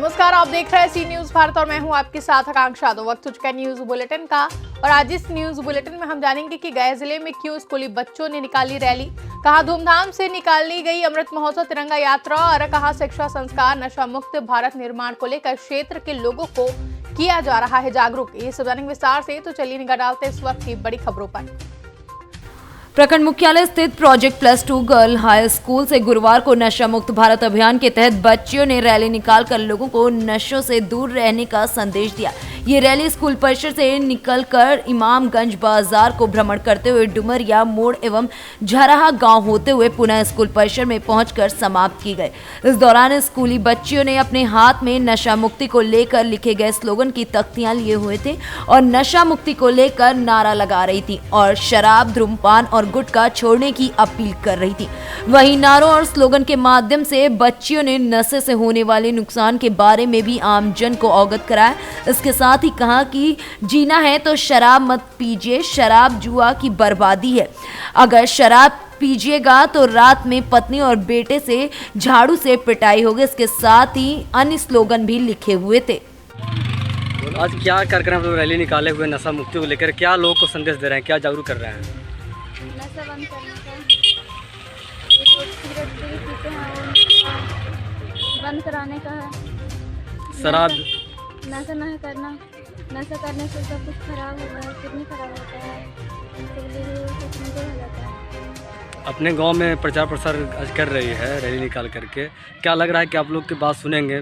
नमस्कार, आप देख रहे हैं सी न्यूज भारत और मैं हूं आपके साथ आकांक्षा। तो वक्त हो चुका है न्यूज बुलेटिन का और आज इस न्यूज बुलेटिन में हम जानेंगे कि गया जिले में क्यों स्कूली बच्चों ने निकाली रैली, कहां धूमधाम से निकाली गई अमृत महोत्सव तिरंगा यात्रा और कहां शिक्षा संस्कार नशा मुक्त भारत निर्माण को लेकर क्षेत्र के लोगों को किया जा रहा है जागरूक। ये सब जानेंगे विस्तार से, तो चलिए निगाह डालते हैं इस वक्त की बड़ी खबरों पर। प्रखंड मुख्यालय स्थित प्रोजेक्ट +2 गर्ल हाई स्कूल से गुरुवार को नशा मुक्त भारत अभियान के तहत बच्चियों ने रैली निकालकर लोगों को नशों से दूर रहने का संदेश दिया। ये रैली स्कूल परिसर से निकलकर इमामगंज बाजार को भ्रमण करते हुए डुमरिया मोड़ एवं झराहा गांव होते हुए पुनः स्कूल परिसर में पहुंचकर समाप्त की गई। इस दौरान स्कूली बच्चियों ने अपने हाथ में नशा मुक्ति को लेकर लिखे गए स्लोगन की तख्तियां लिए हुए थे और नशा मुक्ति को लेकर नारा लगा रही थी और शराब, धूम्रपान और गुटखा छोड़ने की अपील कर रही थी। वहीं नारों और स्लोगन के माध्यम से बच्चियों ने नशे से होने वाले नुकसान के बारे में भी आमजन को अवगत कराया। इसके साथ ही कहा कि जीना है तो शराब मत पीजिए, शराब जुआ की बर्बादी है। अगर शराब पीजिएगा तो रात में पत्नी और बेटे से झाड़ू से पिटाई होगी। इसके साथ ही अन्य स्लोगन भी लिखे हुए थे। आज क्या कार्यक्रम रैली निकाले हुए नशा मुक्ति को लेकर क्या लोगों को संदेश दे रहे हैं, क्या जागरूक कर रहे हैं? नशा बंद करने का, जो सिगरेट पीते हैं वो बंद कराने का है। शराब नशा नहीं करना, नशा करने से सब कुछ खराब होता है, किडनी खराब होता है, इसलिए कुछ नहीं हो जाता है। अपने गांव में प्रचार प्रसार आज कर रही है रैली निकाल करके, क्या लग रहा है कि आप लोग की बात सुनेंगे?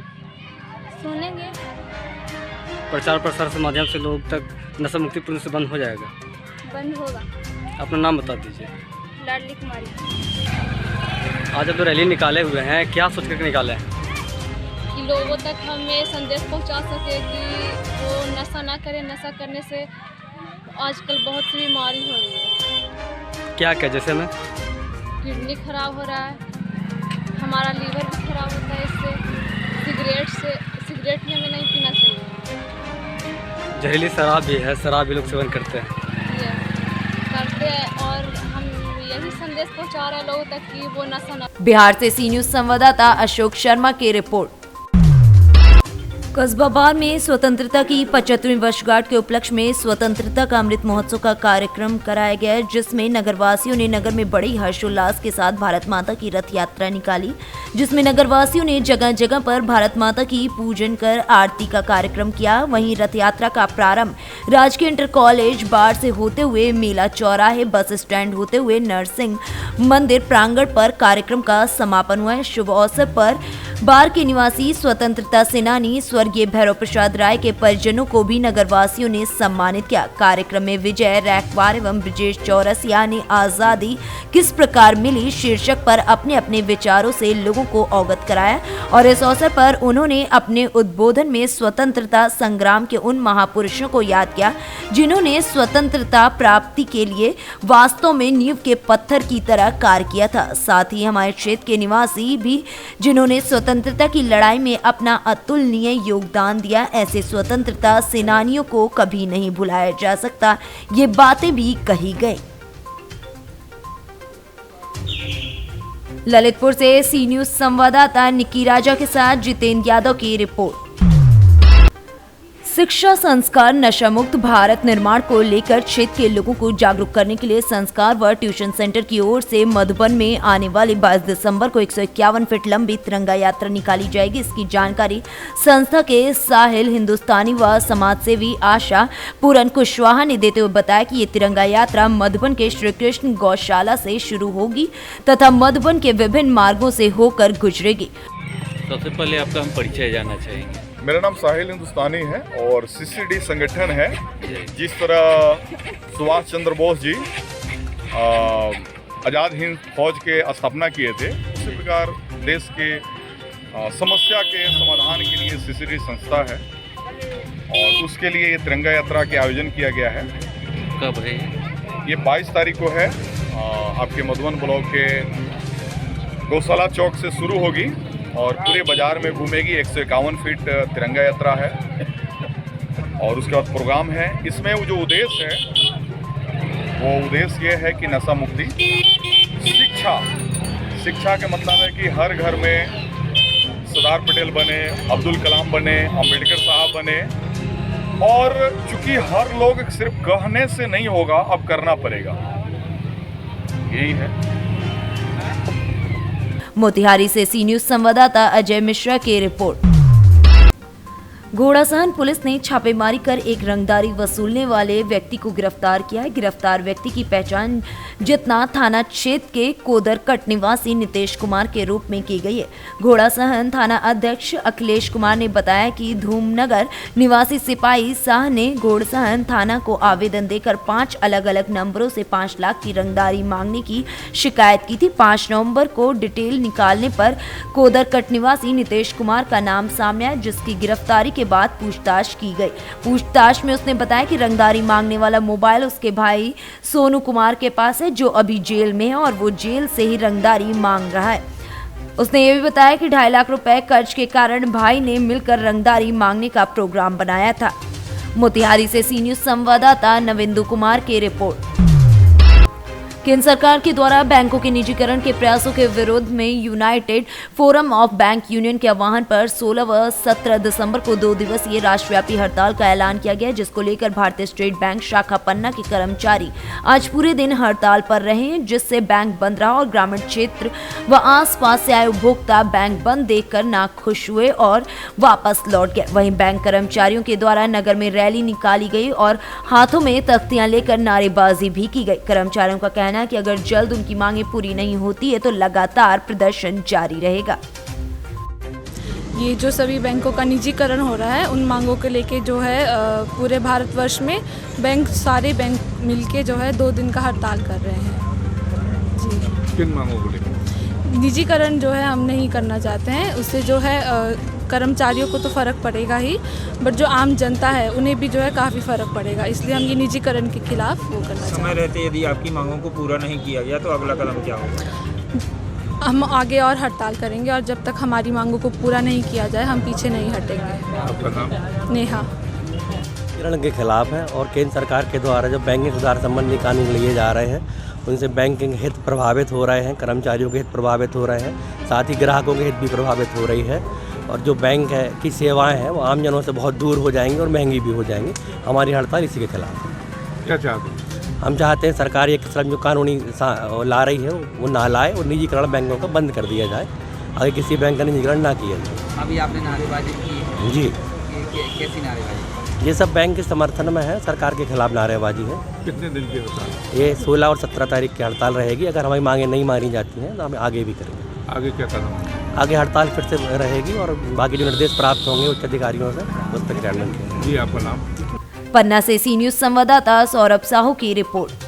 सुनेंगे। प्रचार प्रसार के माध्यम से लोग तक नशा मुक्ति पूर्ण से बंद हो जाएगा? बंद होगा। अपना नाम बता दीजिए। लाडली कुमारी। आज आप तो रैली निकाले हुए हैं, क्या सोच करके निकाले हैं? कि लोगों तक हम ये संदेश पहुंचा सके कि वो नशा ना करें। नशा करने से आजकल बहुत सी बीमारी हो रही है। क्या क्या जैसे में? किडनी खराब हो रहा है, हमारा लीवर भी खराब होता है इससे। सिगरेट भी हमें नहीं पीना चाहिए। जहरीली शराब भी है, शराब भी लोग सेवन करते हैं और हम यही संदेश पहुंचा रहे हैं लोगों तक कि वो नशा न। बिहार से सी न्यूज संवाददाता अशोक शर्मा की रिपोर्ट। कस्बाबाद में स्वतंत्रता की 75वीं वर्षगांठ के उपलक्ष्य में स्वतंत्रता का अमृत महोत्सव का कार्यक्रम कराया गया, जिसमें नगरवासियों ने नगर में बड़े हर्षोल्लास के साथ भारत माता की रथ यात्रा निकाली, जिसमें नगरवासियों ने जगह जगह पर भारत माता की पूजन कर आरती का कार्यक्रम किया। वहीं रथ यात्रा का प्रारंभ राजकीय इंटर कॉलेज बार से होते हुए मेला चौराहे बस स्टैंड होते हुए नरसिंह मंदिर प्रांगण पर कार्यक्रम का समापन हुआ। शुभ अवसर पर बार के निवासी स्वतंत्रता सेनानी स्वर्गीय भैरव प्रसाद राय के परिजनों को भी नगरवासियों ने सम्मानित किया। कार्यक्रम में विजय रैकवार एवं ब्रजेश चौरसिया ने आजादी किस प्रकार मिली शीर्षक पर अपने अपने विचारों से लोगों को अवगत कराया और इस अवसर पर उन्होंने अपने उद्बोधन में स्वतंत्रता संग्राम के उन महापुरुषों को याद किया जिन्होंने स्वतंत्रता प्राप्ति के लिए वास्तव में नींव के पत्थर की तरह कार्य किया था। साथ ही हमारे क्षेत्र के निवासी भी जिन्होंने स्वतंत्रता की लड़ाई में अपना अतुलनीय योगदान दिया, ऐसे स्वतंत्रता सेनानियों को कभी नहीं भुलाया जा सकता। ये बातें भी कही गई। ललितपुर से सी न्यूज संवाददाता निकी राजा के साथ जितेंद्र यादव की रिपोर्ट। शिक्षा संस्कार नशा मुक्त भारत निर्माण को लेकर क्षेत्र के लोगों को जागरूक करने के लिए संस्कार व ट्यूशन सेंटर की ओर से मधुबन में आने वाले 22 दिसंबर को 151 फीट लंबी तिरंगा यात्रा निकाली जाएगी। इसकी जानकारी संस्था के साहिल हिंदुस्तानी व समाज सेवी आशा पूरन कुशवाहा ने देते हुए बताया कि ये तिरंगा यात्रा मधुबन के श्री कृष्ण गौशाला से शुरू होगी तथा मधुबन के विभिन्न मार्गों से होकर गुजरेगी। सबसे पहले आपका हम परिचय जानना चाहेंगे। मेरा नाम साहिल हिंदुस्तानी है और सीसीडी संगठन है। जिस तरह सुभाष चंद्र बोस जी आज़ाद हिंद फौज के स्थापना किए थे, उसी प्रकार देश के समस्या के समाधान के लिए सीसीडी संस्था है और उसके लिए ये तिरंगा यात्रा के आयोजन किया गया है। कब है ये 22 तारीख को है। आपके मधुबन ब्लॉक के गौशाला चौक से शुरू होगी और पूरे बाजार में घूमेगी। 151 फीट तिरंगा यात्रा है और उसके बाद प्रोग्राम है। इसमें वो जो उद्देश्य है वो उद्देश्य ये है कि नशा मुक्ति, शिक्षा का मतलब है कि हर घर में सरदार पटेल बने, अब्दुल कलाम बने, अंबेडकर साहब बने। और चूंकि हर लोग सिर्फ कहने से नहीं होगा, अब करना पड़ेगा, यही है। मोतिहारी से सी न्यूज संवाददाता अजय मिश्रा की रिपोर्ट। घोड़ासहन पुलिस ने छापेमारी कर एक रंगदारी वसूलने वाले व्यक्ति को गिरफ्तार किया है। गिरफ्तार व्यक्ति की पहचान जितना थाना क्षेत्र के कोदरकट निवासी नितेश कुमार के रूप में की गई है। घोड़ासहन थाना अध्यक्ष अखिलेश कुमार ने बताया कि धूमनगर निवासी सिपाही शाह ने घोड़ासहन थाना को आवेदन देकर 5 अलग अलग नंबरों से 5 लाख की रंगदारी मांगने की शिकायत की थी। 5 नवंबर को डिटेल निकालने पर कोदरकट निवासी नितेश कुमार का नाम सामने आया, जिसकी गिरफ्तारी के बाद पूछताछ की गई। पूछताछ में उसने बताया कि रंगदारी मांगने वाला मोबाइल उसके भाई सोनू कुमार के पास है, जो अभी जेल में है और वो जेल से ही रंगदारी मांग रहा है। उसने ये भी बताया कि 2.5 लाख रुपए कर्ज के कारण भाई ने मिलकर रंगदारी मांगने का प्रोग्राम बनाया था। मोतिहारी से सी न्यूज संवाददाता नविंदु कुमार की रिपोर्ट। केंद्र सरकार के द्वारा बैंकों के निजीकरण के प्रयासों के विरोध में United forum of bank union के आह्वान पर 16 व 17 दिसंबर को 2 दिवसीय राष्ट्रव्यापी हड़ताल का ऐलान किया गया, जिसको लेकर भारतीय स्टेट बैंक शाखा पन्ना के कर्मचारी आज पूरे दिन हड़ताल पर रहे हैं, जिससे बैंक बंद रहा और ग्रामीण क्षेत्र व आसपास से आए उपभोक्ता बैंक बंद देखकर नाखुश हुए और वापस लौट गए। वहीं बैंक कर्मचारियों के द्वारा नगर में रैली निकाली गई और हाथों में तख्तियां लेकर नारेबाजी भी की गई। कर्मचारियों का कहना कि अगर जल्द उनकी मांगें पूरी नहीं होती है तो लगातार प्रदर्शन जारी रहेगा। ये जो सभी बैंकों का निजीकरण हो रहा है, उन मांगों के लेके जो है पूरे भारतवर्ष में सारे बैंक मिलके जो है 2 दिन का हड़ताल कर रहे हैं। जी, किन मांगों को लेकर? निजीकरण जो है हम नहीं करना चाहते हैं, उससे जो है कर्मचारियों को तो फ़र्क पड़ेगा ही, बट जो आम जनता है उन्हें भी जो है काफ़ी फ़र्क पड़ेगा, इसलिए हम ये निजीकरण के खिलाफ वो करना चाहते हैं। समय रहते यदि आपकी मांगों को पूरा नहीं किया गया तो अगला कदम क्या होगा? हम आगे और हड़ताल करेंगे और जब तक हमारी मांगों को पूरा नहीं किया जाए हम पीछे नहीं हटेंगे। आपका नाम? नेहा। निजीकरण के खिलाफ है और केंद्र सरकार के द्वारा जो बैंकिंग सुधार संबंधी कानून लिए जा रहे हैं, उनसे बैंकिंग हित प्रभावित हो रहे हैं, कर्मचारियों के हित प्रभावित हो रहे हैं, साथ ही ग्राहकों के हित भी प्रभावित हो रही है और जो बैंक है की सेवाएं हैं वो आम जनों से बहुत दूर हो जाएंगी और महंगी भी हो जाएंगी। हमारी हड़ताल इसी के खिलाफ है। क्या चाहते हैं? हम चाहते हैं सरकार एक जो कानूनी ला रही है वो ना लाए और निजीकरण बैंकों का बंद कर दिया जाए, आगे किसी बैंक का निजीकरण ना किया जाए। अभी आपने नारेबाजी की है जी, कैसी नारेबाजी? ये सब बैंक के समर्थन में है, सरकार के खिलाफ नारेबाजी है। कितने दिन की हड़ताल? ये 16 और 17 तारीख की हड़ताल रहेगी। अगर हमारी मांगें नहीं मानी जाती हैं तो हम आगे भी करेंगे। आगे क्या कदम? आगे हड़ताल फिर से रहेगी और बाकी जो निर्देश प्राप्त होंगे उच्च अधिकारियों से उस पर कार्रवाई करेंगे। जी, आपका नाम? पन्ना से सी न्यूज संवाददाता सौरभ साहू की रिपोर्ट।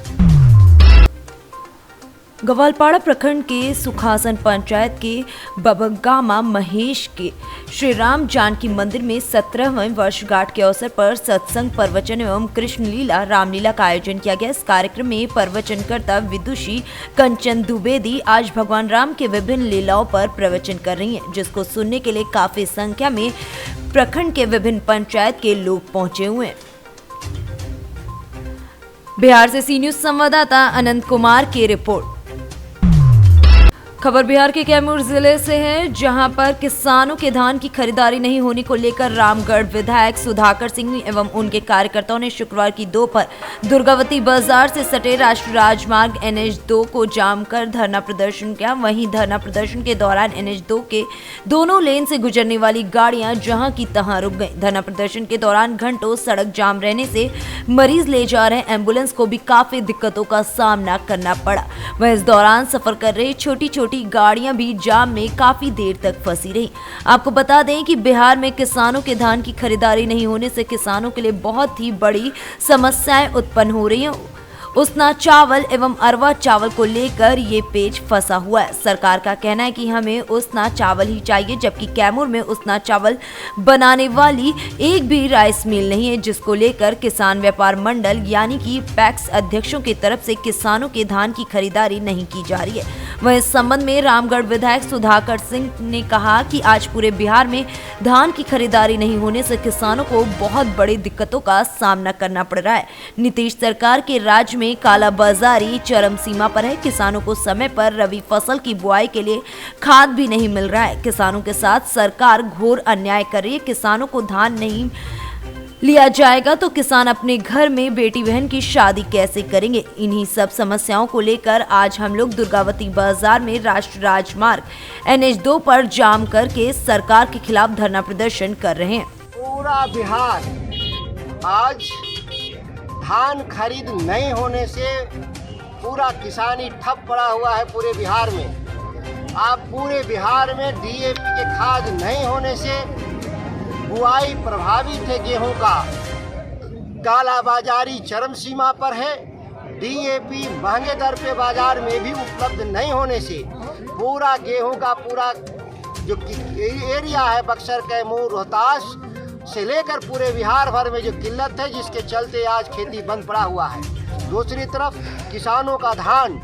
ग्वालपाड़ा प्रखंड के सुखासन पंचायत के बबगामा महेश के श्री राम जानकी मंदिर में 17वें वर्षगांठ के अवसर पर सत्संग, प्रवचन एवं कृष्ण लीला रामलीला का आयोजन किया गया। इस कार्यक्रम में प्रवचनकर्ता विदुषी कंचन द्विवेदी आज भगवान राम के विभिन्न लीलाओं पर प्रवचन कर रही हैं, जिसको सुनने के लिए काफी संख्या में प्रखंड के विभिन्न पंचायत के लोग पहुंचे हुए हैं। बिहार से सी न्यूज संवाददाता अनंत कुमार की रिपोर्ट। खबर बिहार के कैमूर जिले से है, जहां पर किसानों के धान की खरीदारी नहीं होने को लेकर रामगढ़ विधायक सुधाकर सिंह एवं उनके कार्यकर्ताओं ने शुक्रवार की दोपहर दुर्गावती बाजार से सटे राष्ट्रीय राजमार्ग NH2 को जाम कर धरना प्रदर्शन किया। वहीं धरना प्रदर्शन के दौरान NH2 के दोनों लेन से गुजरने वाली गाड़ियां जहां की तहां रुक गईं। धरना प्रदर्शन के दौरान घंटों सड़क जाम रहने से मरीज ले जा रहे एम्बुलेंस को भी काफी दिक्कतों का सामना करना पड़ा। वह इस दौरान सफर कर रही छोटी गाड़ियां भी जाम में काफी देर तक फंसी रही। आपको बता दें कि बिहार में किसानों के धान की खरीदारी नहीं होने से किसानों के लिए बहुत ही बड़ी समस्याएं उत्पन्न हो रही हैं। उसना चावल एवं अरवा चावल को लेकर ये पेच फंसा हुआ है। सरकार का कहना है कि हमें उसना चावल ही चाहिए, जबकि कैमूर में उसना चावल बनाने वाली एक भी राइस मिल नहीं है, जिसको लेकर किसान व्यापार मंडल यानी कि पैक्स अध्यक्षों की तरफ से किसानों के धान की खरीदारी नहीं की जा रही है। वहीं इस संबंध में रामगढ़ विधायक सुधाकर सिंह ने कहा कि आज पूरे बिहार में धान की खरीदारी नहीं होने से किसानों को बहुत बड़ी दिक्कतों का सामना करना पड़ रहा है। नीतीश सरकार के राज्य में कालाबाजारी चरम सीमा पर है। किसानों को समय पर रबी फसल की बुआई के लिए खाद भी नहीं मिल रहा है। किसानों के साथ सरकार घोर अन्याय कर रही है। किसानों को धान नहीं लिया जाएगा तो किसान अपने घर में बेटी बहन की शादी कैसे करेंगे। इन्हीं सब समस्याओं को लेकर आज हम लोग दुर्गावती बाजार में राष्ट्रीय राजमार्ग NH2 पर जाम करके सरकार के खिलाफ धरना प्रदर्शन कर रहे हैं। पूरा बिहार आज धान खरीद नहीं होने से पूरा किसानी ठप पड़ा हुआ है। पूरे बिहार में पूरे बिहार में DAP के खाद नहीं होने से बुआई प्रभावित है। गेहूं का कालाबाजारी चरम सीमा पर है। DAP महंगे दर पे बाजार में भी उपलब्ध नहीं होने से पूरा गेहूं का पूरा जो एरिया है बक्सर, कैमूर, रोहतास से लेकर पूरे बिहार भर में जो किल्लत है, जिसके चलते आज खेती बंद पड़ा हुआ है। दूसरी तरफ किसानों का धान,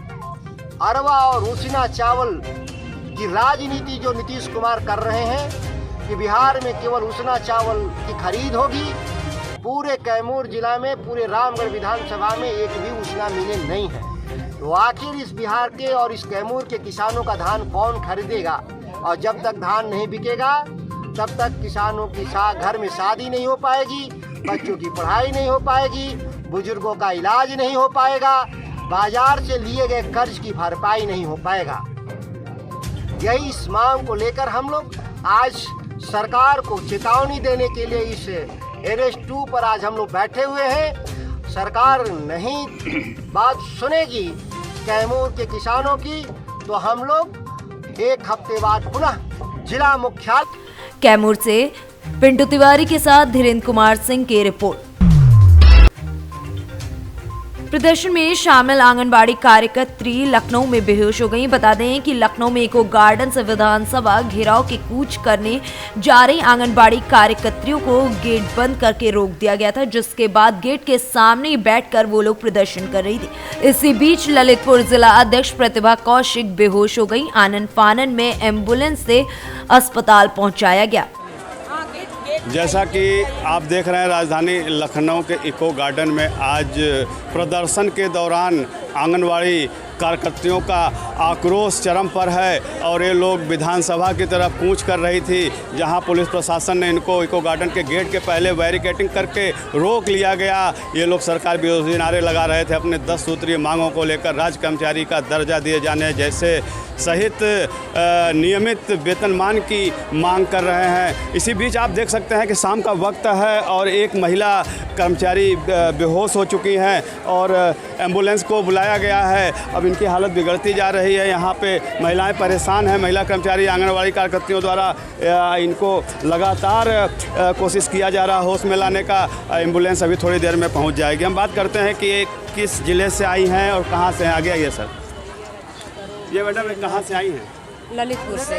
अरवा और उसना चावल की राजनीति जो नीतीश कुमार कर रहे हैं कि बिहार में केवल उसना चावल की खरीद होगी। पूरे कैमूर जिला में, पूरे रामगढ़ विधानसभा में एक भी उसना मिले नहीं है। तो आखिर इस बिहार के और इस कैमूर के किसानों का धान कौन खरीदेगा? और जब तक धान नहीं बिकेगा तब तक किसानों की घर में शादी नहीं हो पाएगी, बच्चों की पढ़ाई नहीं हो पाएगी, बुजुर्गों का इलाज नहीं हो पाएगा, बाजार से लिए गए कर्ज की भरपाई नहीं हो पाएगा। यही इस मांग को लेकर हम लोग आज सरकार को चेतावनी देने के लिए इस NH2 पर आज हम लोग बैठे हुए हैं। सरकार नहीं बात सुनेगी कैमूर के किसानों की तो हम लोग एक हफ्ते बाद पुनः जिला मुख्यालय कैमूर से पिंटू तिवारी के साथ धीरेन्द्र कुमार सिंह की रिपोर्ट। प्रदर्शन में शामिल आंगनबाड़ी कार्यकर्त्री लखनऊ में बेहोश हो गई। बता दें कि लखनऊ में इको गार्डन से विधानसभा घेराव के कूच करने जा रही आंगनबाड़ी कार्यकर्त्रियों को गेट बंद करके रोक दिया गया था, जिसके बाद गेट के सामने ही बैठकर वो लोग प्रदर्शन कर रही थी। इसी बीच ललितपुर जिला अध्यक्ष प्रतिभा कौशिक बेहोश हो गई। आनन फानन में एम्बुलेंस से अस्पताल पहुंचाया गया। जैसा कि आप देख रहे हैं, राजधानी लखनऊ के इको गार्डन में आज प्रदर्शन के दौरान आंगनवाड़ी कार्यकर्तियों का आक्रोश चरम पर है और ये लोग विधानसभा की तरफ कूच कर रही थी, जहां पुलिस प्रशासन ने इनको इको गार्डन के गेट के पहले बैरिकेडिंग करके रोक लिया गया। ये लोग सरकार विरोधी नारे लगा रहे थे। अपने 10 सूत्रीय मांगों को लेकर राज्य कर्मचारी का दर्जा दिए जाने जैसे सहित नियमित वेतनमान की मांग कर रहे हैं। इसी बीच आप देख सकते हैं कि शाम का वक्त है और एक महिला कर्मचारी बेहोश हो चुकी हैं और एम्बुलेंस को बुलाया गया है। अब इनकी हालत बिगड़ती जा रही है। यहाँ पे महिलाएं परेशान हैं। महिला कर्मचारी आंगनबाड़ी कार्यकर्तियों द्वारा इनको लगातार कोशिश किया जा रहा है होश में लाने का। एम्बुलेंस अभी थोड़ी देर में पहुँच जाएगी। हम बात करते हैं कि किस ज़िले से आई हैं और कहाँ से आगे आइए सर। ये मैडम कहाँ से आई हैं? ललितपुर से।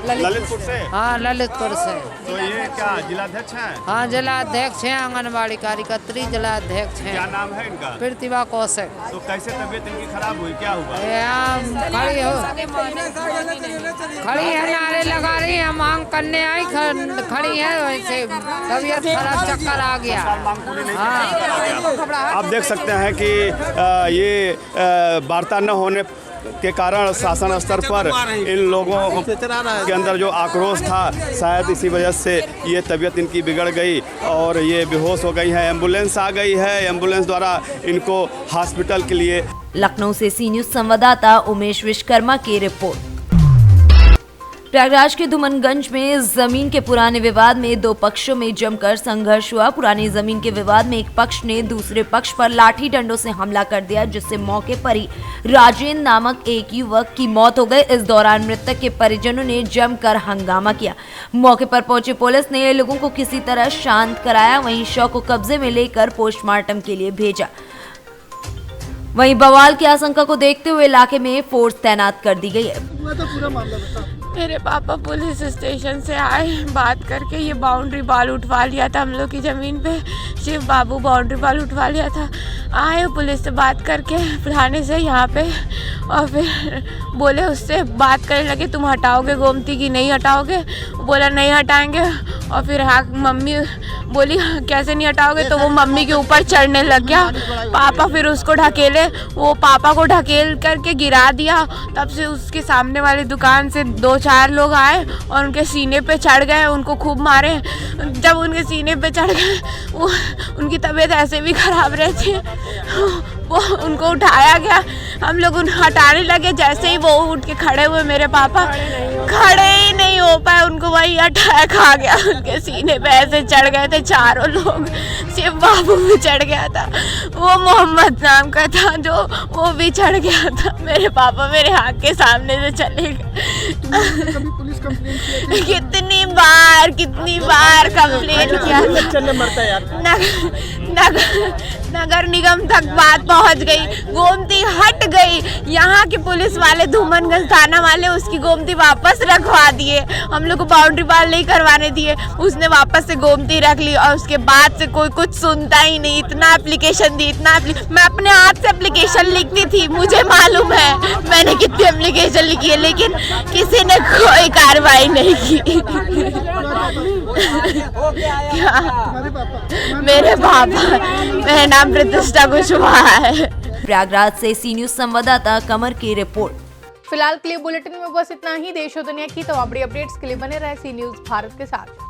ललितपुर से? हाँ, ललितपुर से। तो ये क्या जिलाध्यक्ष हैं? हाँ, जिलाध्यक्ष हैं, आंगनबाड़ी कार्यकर्त्री जिलाध्यक्ष हैं। क्या नाम है इनका? प्रतिभा कौशिक। तो कैसे तबीयत इनकी खराब हुई, क्या हुआ? खड़ी है, नारे लगा रही है, मांग करने आई, खड़ी है, वैसे तबीयत खराब, चक्कर आ गया। आप देख सकते हैं कि ये वार्ता न होने के कारण शासन स्तर पर इन लोगों के अंदर जो आक्रोश था, शायद इसी वजह से ये तबीयत इनकी बिगड़ गई और ये बेहोश हो गई है। एम्बुलेंस आ गई है, एम्बुलेंस द्वारा इनको हॉस्पिटल के लिए। लखनऊ से सी न्यूज़ संवाददाता उमेश विश्वकर्मा की रिपोर्ट। प्रयागराज के धुमनगंज में जमीन के पुराने विवाद में दो पक्षों में जमकर संघर्ष हुआ। पुरानी जमीन के विवाद में एक पक्ष ने दूसरे पक्ष पर लाठी डंडों से हमला कर दिया, जिससे मौके पर ही राजेंद्र नामक एक युवक की मौत हो गई। इस दौरान मृतक के परिजनों ने जमकर हंगामा किया। मौके पर पहुंची पुलिस ने लोगों को किसी तरह शांत कराया, वहीं शव को कब्जे में लेकर पोस्टमार्टम के लिए भेजा। वहीं बवाल की आशंका को देखते हुए इलाके में फोर्स तैनात कर दी गई है। मेरे पापा पुलिस स्टेशन से आए, बात करके ये बाउंड्री वॉल उठवा लिया था हम लोग की ज़मीन पे, शिव बाबू बाउंड्री वॉल उठवा लिया था। आए पुलिस से बात करके थाने से यहाँ पे, और फिर बोले उससे बात करने लगे तुम हटाओगे गोमती की नहीं हटाओगे, बोला नहीं हटाएंगे। और फिर हाँ मम्मी बोली कैसे नहीं हटाओगे, तो वो मम्मी के ऊपर चढ़ने लग गया। पापा फिर उसको ढकेले, वो पापा को ढकेल करके गिरा दिया। तब से उसके सामने वाली दुकान से 2-4 लोग आए और उनके सीने पे चढ़ गए, उनको खूब मारे। जब उनके सीने पे चढ़ गए, वो उनकी तबीयत ऐसे भी ख़राब रहती है, वो उनको उठाया गया। हम लोग उन हटाने लगे, जैसे ही वो उठ के खड़े हुए मेरे पापा खड़े ही नहीं हो पाए, उनको वही अटैक आ गया। उनके सीने पे ऐसे चढ़ गए थे चारों लोग, शिव बाबू भी चढ़ गया था, वो मोहम्मद नाम का था जो वो भी चढ़ गया था। मेरे पापा मेरे हाथ के सामने से चले गए। पुलिस कंप्लेंट कितनी बार कंप्लेंट किया था। नगर निगम तक बात पहुंच गई, गोमती हट गई। यहाँ के पुलिस वाले धूमनगंज थाना वाले उसकी गोमती वापस रखवा दिए, हम लोग को बाउंड्री वॉल नहीं करवाने दिए, उसने वापस से गोमती रख ली। और उसके बाद से कोई कुछ सुनता ही नहीं। इतना एप्लीकेशन दी, मैं अपने हाथ से एप्लीकेशन लिखती थी, मुझे मालूम है मैंने कितनी एप्लीकेशन लिखी है, लेकिन किसी ने कोई कार्रवाई नहीं की। मेरे पापा, मेरा नाम प्रतिष्ठा कुशवाहा है। प्रयागराज से सी न्यूज संवाददाता कमर की रिपोर्ट। फिलहाल के लिए बुलेटिन में बस इतना ही। देश और दुनिया की तमाम बड़ी अपडेट्स के लिए बने रहे सी न्यूज भारत के साथ।